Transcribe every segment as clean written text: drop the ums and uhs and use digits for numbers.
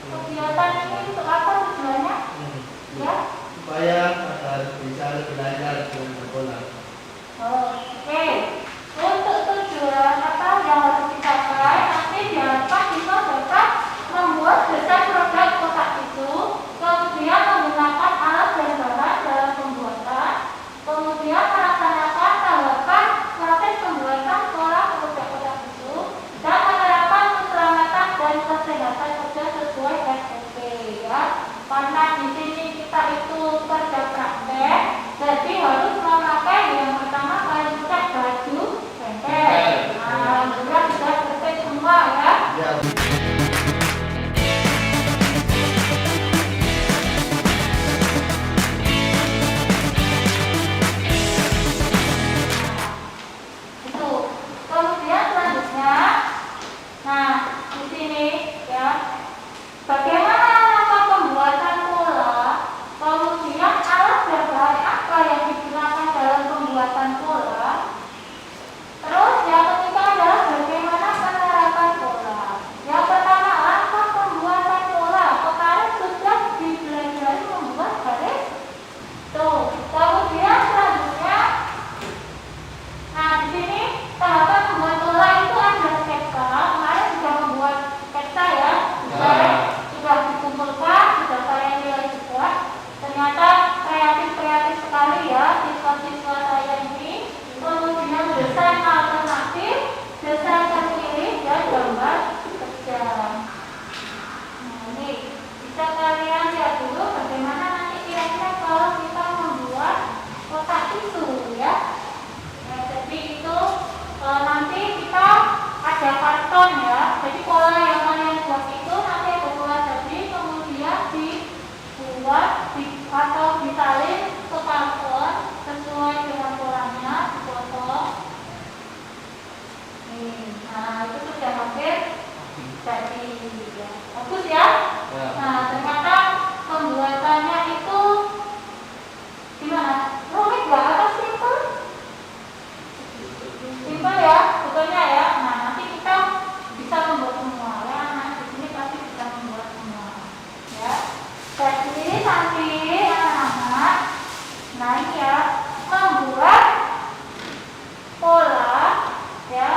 Kegiatan ini untuk apa tujuannya? Ya? Supaya bisa lebih lancar dengan sekolah. Oke. Untuk tujuan apa yang harus dicapai, nanti diharapkan kita dapat membuat desain produk kotak itu, kemudian menggunakan alat dan bahan dalam pembuatan, kemudian melaksanakan tahapan proses pembuatan pola produk kotak itu, dan menerapkan keselamatan dan kesehatan kerja sesuai SOP ya. Karena di sini kita itu kerja praktek, jadi harus memakai yang pertama paling cek baju bengkel. Alhamdulillah sudah selesai semua ya. Itu. Kemudian selanjutnya, nah di sini ya, bagaimana melakukan pembuatan pola, kemudian alat dan bahan apa yang digunakan dalam pembuatan pola. Terus yang ketiga adalah bagaimana penerapan pola. Yang pertama langkah pembuatan pola. Kemarin sudah dipelajari membuat garis. Tuh. Kemudian selanjutnya, nah di sini tahapan membuat pola itu ada sketsa. Kemarin sudah membuat sketsa ya. Sudah dikumpulkan, sudah kalian nilai juga. Ternyata kreatif sekali ya siswa-siswa saya ini. Kemudian desain alternatif, desain terpilih, dan gambar kerja. Nah ini bisa kalian lihat dulu bagaimana nanti kira-kira kalau kita membuat kotak tisu ya. Nah, jadi itu nanti kita ada karton ya. Jadi pola yang kalian buat itu nanti ada pola jadi kemudian dibuat atau disalin ke karton sesuai dengan polanya, dipotong. Nah itu sudah hampir jadi ya. Bagus ya. Nah ternyata pembuatannya itu gimana? Rumit nggak atau simple? Simple ya, betulnya ya. Nah nanti kita bisa membuat semua ya. Nah di sini pasti bisa membuat semua ya. Jadi nanti anak-anak, nah ini ya, membuat pola ya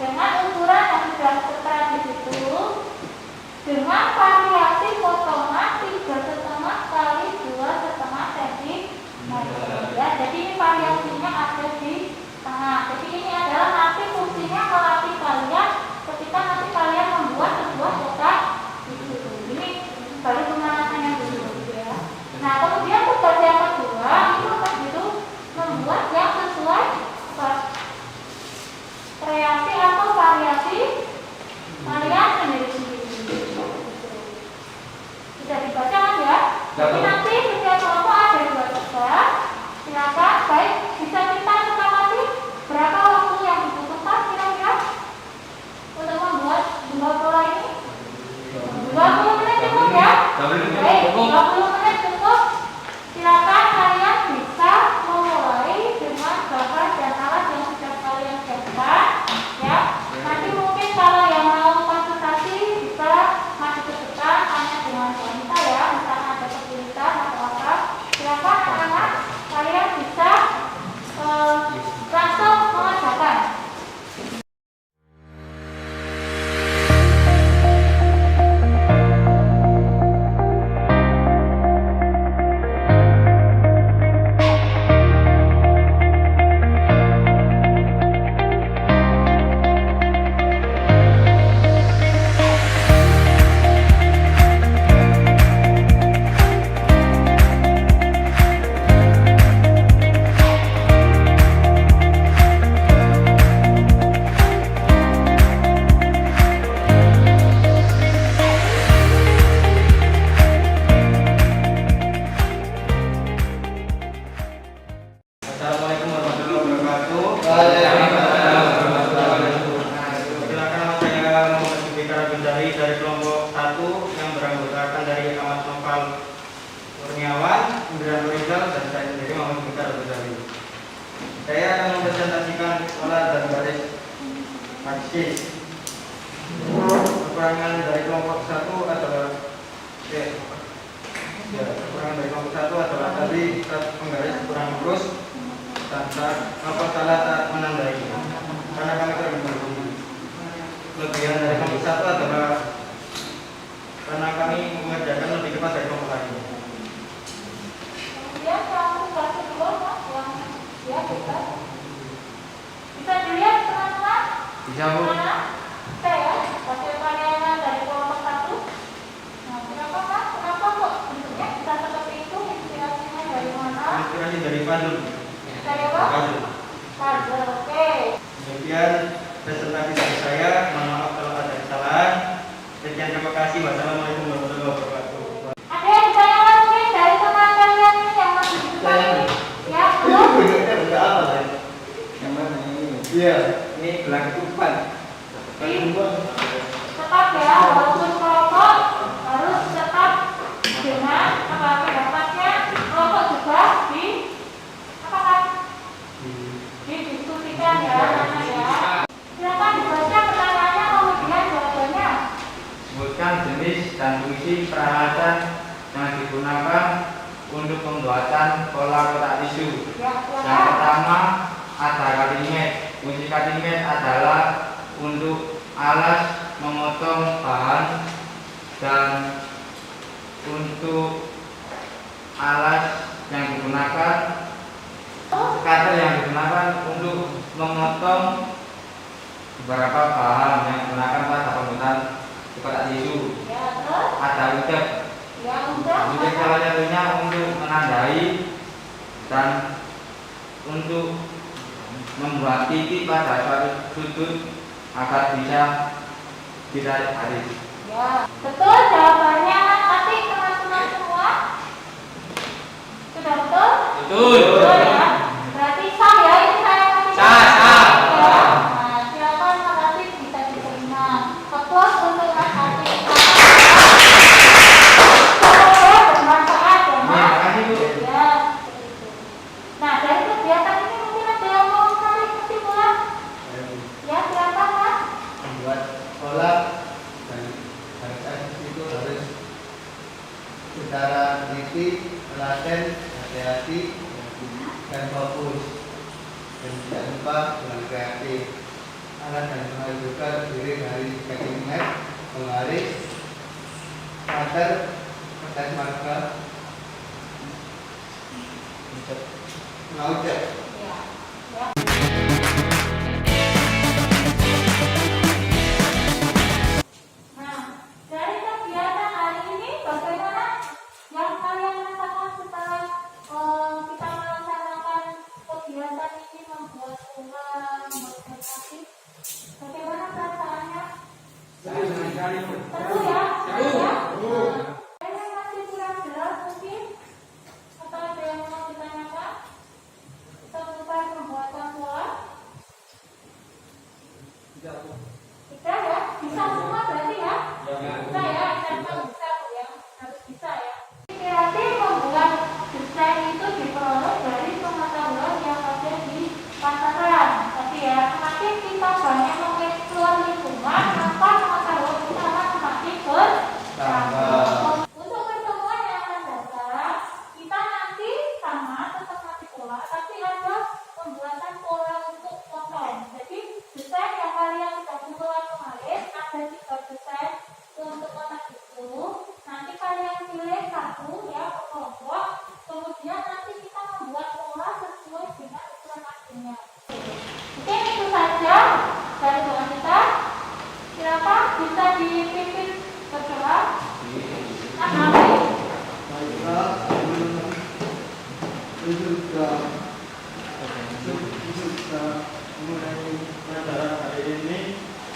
dengan ukuran yang sudah tertera di situ, dengan variasi potongan 3,5 kali 2,5 cm ya. Jadi ini variasinya ada di tengah. Jadi ini adalah nanti fungsinya melatih kalian ketika nanti kalian membuat sebuah kotak itu. Ini baru pemanasannya dulu ya. Nah kemudian tugas yang kedua itu begitu membuat yang sesuai kreasi atau variasi kalian sendiri-sendiri. Sudah dibaca kan ya? Jadi nanti setiap kelompok ada 2 tugas. Silakan, baik bisa kita sepakati berapa waktu yang dibutuhkan kira-kira untuk membuat 2 pola ini? 20 menit cukup ya? Baik, 20 menit cukup. Silakan kalian bisa memulai dengan bahan dan alat yang sudah kalian siapkan ya. Nanti mungkin kalau yang mau konsultasi bisa masuk ke depan tanya dengan wanita ya, misalnya ada kesulitan atau apa. Silakan anak-anak kalian bisa langsung mengerjakan. Saya akan mempresentasikan pola dan garis aksis. Kekurangan dari kelompok 1 adalah satu adalah tadi penggaris kurang lurus dan salah menandai karena kami kurang berbunyi. Kelebihan dari kelompok satu adalah karena kami mengerjakan lebih cepat dari kelompok lain. Kemudian yang kasih dua Mas, yang ya bisa dilihat teman-teman. Bisa, Bu. Mana? Bisa ya, hasil karyanya dari kelompok satu. Nah, kenapa Mas? Kenapa kok bentuknya bisa seperti itu? Inspirasinya dari mana? Inspirasi dari puzzle. Dari apa? Puzzle. Puzzle, oke. Demikian presentasi dari saya. Mohon maaf kalau ada kesalahan. Sekian, terima kasih. Wassalamualaikum warahmatullahi wabarakatuh. Ada yang ditanyakan mungkin dari teman kalian ini yang masih di depan ini? Ya, belum? Bentuknya bentuk apa, Mas? Yang mana ini? Iya. Ini gelang kupan. Tetap ya, walaupun kelompok harus tetap dengan apa pendapatnya, kelompok juga apa kan? Didiskusikan ya, Nana ya. Silakan dibaca pertanyaannya kemudian jawabannya. Sebutkan jenis dan fungsi peralatan yang digunakan untuk pembuatan pola kotak tisu. Ya, Yang silakan. pertama ada cutting mat. Fungsi cutting mat adalah untuk alas memotong bahan dan untuk alas yang digunakan cutter yang digunakan untuk memotong beberapa bahan yang digunakan pada pembuatan kotak tisu. Ya, terus? Ada utek. Ya, udah. Utek salah satunya untuk menandai dan untuk membuat titik pada suatu sudut agar bisa ditarik garis. Ya, betul jawabannya nanti teman-teman semua. Sudah betul? Betul. Betul ya. Berarti sah ya, ini saya kasih. Sah, sah. Ya. Nah, silakan makasih bisa diterima. Applause untuk Mas Ati. Semoga bermanfaat ya, Ya, Mas. terima kasih, Bu. Ya. Nah, dari kegiatan ini mungkin ada yang mau tarik kesimpulan? Ya, silakan Mas. Membuat pola dan garis itu harus secara teliti, telaten, hati-hati, dan fokus, dan tidak lupa dengan kreatif. Alat dan penggaris juga terdiri dari cutting mat, penggaris, cutter, kertas marker, ngaucet. Ya. Ya. Nah, dari kegiatan hari ini bagaimana yang kalian rasakan setelah kita melaksanakan kegiatan ini membuat pola, membuat grafik? Bagaimana perasaannya? Seru ya? Seru ya? Ada yang masih kurang jelas mungkin? Atau ada yang mau ditanyakan? Seputar pembuatan pola? Bisa ya? Bisa semua berarti ya? Bisa ya? Contoh bisa Bu ya? Harus bisa ya? Kreatif membuat desain itu diperoleh dari pengetahuan yang ada di pasaran. Tapi ya, semakin kita banyak mengeksplor lingkungan, maka pengetahuan kita akan semakin bertambah. Untuk pertemuan yang akan datang, kita nanti sama tetap nanti pola, tapi ada pembuatan pola untuk potong. Jadi desain yang kalian sudah buat kemarin ada 3 desain untuk kotak itu. Nanti kalian pilih satu ya per kelompok. Kemudian nanti kita membuat pola sesuai dengan ukuran aslinya. Mungkin itu saja dari doa kita. Silakan bisa dipimpin berdoa. Amin. Baiklah, sudah Mulai pelajaran hari ini,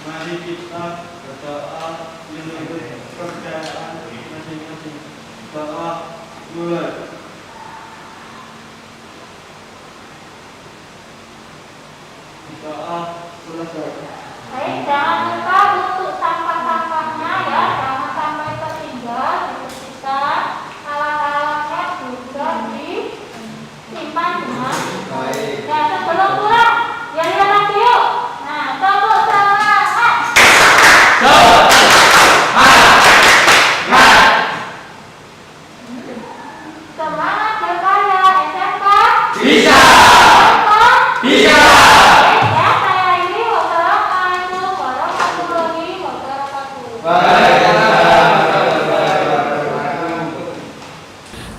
mari kita berdoa menuntut kepercayaan masing-masing. Doa mulai. Doa selesai. Baik, jangan lupa untuk sampah-sampahnya ya, jangan sampai tertinggal, dibersihkan. Alat-alatnya juga disimpan dengan baik. ya, sebelum pulang, ya lihat lagi yuk. Nah, tepuk semangat. Semangat.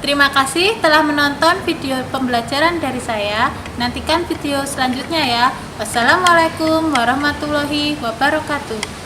Terima kasih telah menonton video pembelajaran dari saya. Nantikan video selanjutnya ya. Wassalamualaikum warahmatullahi wabarakatuh.